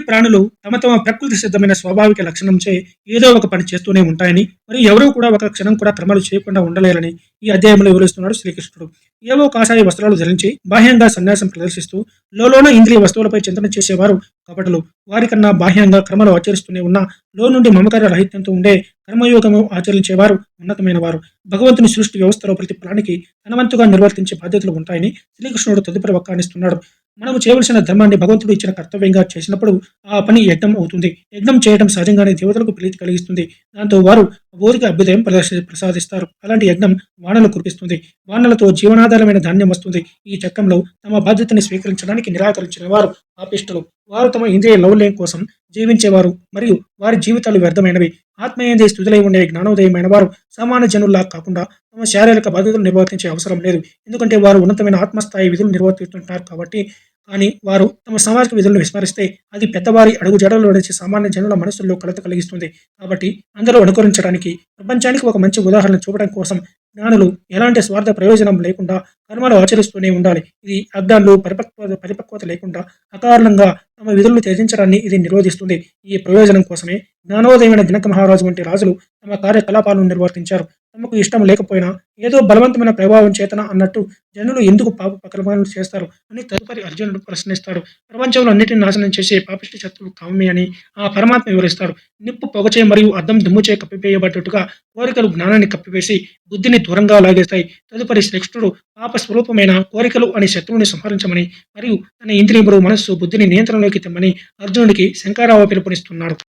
ప్రాణులు తమ తమ ప్రకృతి సిద్ధమైన స్వాభావిక లక్షణంచే ఏదో ఒక పని చేస్తూనే ఉంటాయని, మరియు ఎవరూ కూడా ఒక క్షణం కూడా కర్మలు చేయకుండా ఉండలేరని ఈ అధ్యాయంలో వివరిస్తున్నాడు శ్రీకృష్ణుడు. ఏవో కాషాయ వస్త్రాలు ధరించి బాహ్యంగా సన్యాసం ప్రదర్శిస్తూ లోలోన ఇంద్రియ వస్తువులపై చింతన చేసేవారు కపటలు. వారికన్నా బాహ్యంగా కర్మలు ఆచరిస్తూనే ఉన్న నుండి మమకార రహిత్యంతో ఉండే కర్మయోగము ఆచరించేవారు ఉన్నతమైన వారు. భగవంతుని సృష్టి వ్యవస్థలో ప్రతి ప్రాణికి తనవంతుగా నిర్వర్తించే బాధ్యతలు ఉంటాయని శ్రీకృష్ణుడు తదుపరి వక్కాణిస్తున్నాడు. మనము చేయవలసిన ధర్మాన్ని భగవంతుడు ఇచ్చిన కర్తవ్యంగా చేసినప్పుడు ఆ పని యజ్ఞం అవుతుంది. యజ్ఞం చేయడం సహజంగానే దేవతలకు ప్రీతి కలిగిస్తుంది. దాంతో వారు భౌతిక అభ్యుదయం ప్రసాదిస్తారు. అలాంటి యజ్ఞం వానలు కురిపిస్తుంది. వానలతో జీవనాధారమైన ధాన్యం వస్తుంది. ఈ చక్రంలో తమ బాధ్యతని స్వీకరించడానికి నిరాకరించిన వారు పాపిష్టులు. వారు తమ ఇంద్రియ లౌల్యం కోసం జీవించేవారు మరియు వారి జీవితాలు వ్యర్థమైనవి. ఆత్మీయందే స్థుతులై ఉండే జ్ఞానోదయమైన వారు సామాన్య జనుల్లా కాకుండా తమ శారీరక బాధ్యతలు నిర్వర్తించే అవసరం లేదు. ఎందుకంటే వారు ఉన్నతమైన ఆత్మస్థాయి విధులు నిర్వర్తిస్తుంటారు కాబట్టి. కానీ వారు తమ సామాజిక విధులను విస్మరిస్తే అది పెద్దవారి అడుగు జడలు నడిచే సామాన్య జనుల మనసుల్లో కలత కలిగిస్తుంది. కాబట్టి అందరూ అనుకరించడానికి, ప్రపంచానికి ఒక మంచి ఉదాహరణ చూపడం కోసం జ్ఞానులు ఎలాంటి స్వార్థ ప్రయోజనం లేకుండా కర్మలు ఆచరిస్తూనే ఉండాలి. ఇది అజ్ఞానులు పరిపక్వత లేకుండా అకారణంగా తమ విధులను త్యజించడాన్ని ఇది నిరోధిస్తుంది. ఈ ప్రయోజనం కోసమే జ్ఞానోదయమైన జనక మహారాజు వంటి రాజులు తమ కార్యకలాపాలను నిర్వర్తించారు. తమకు ఇష్టం లేకపోయినా ఏదో బలవంతమైన ప్రభావం చేతన అన్నట్టు జనులు ఎందుకు పాప కర్మలను చేస్తారు అని తదుపరి అర్జునుడు ప్రశ్నిస్తాడు. ప్రపంచంలో అన్నిటిని నాశనం చేసే పాపిష్టి శత్రువు కామమే అని ఆ పరమాత్మ వివరిస్తాడు. నిప్పు పొగచే మరియు అద్దం దుమ్ముచే కప్పివేయబడ్డట్టుగా కోరికలు జ్ఞానాన్ని కప్పివేసి బుద్ధిని దూరంగా లాగేస్తాయి. తదుపరి శ్రీకృష్ణుడు పాప స్వరూపమైన కోరికలు అనే శత్రువుని సంహరించమని మరియు తన ఇంద్రియములు, మనస్సు, బుద్ధిని నియంత్రణలోకి తెమ్మని అర్జునుడికి శంకరావ పిలుపునిస్తున్నాడు.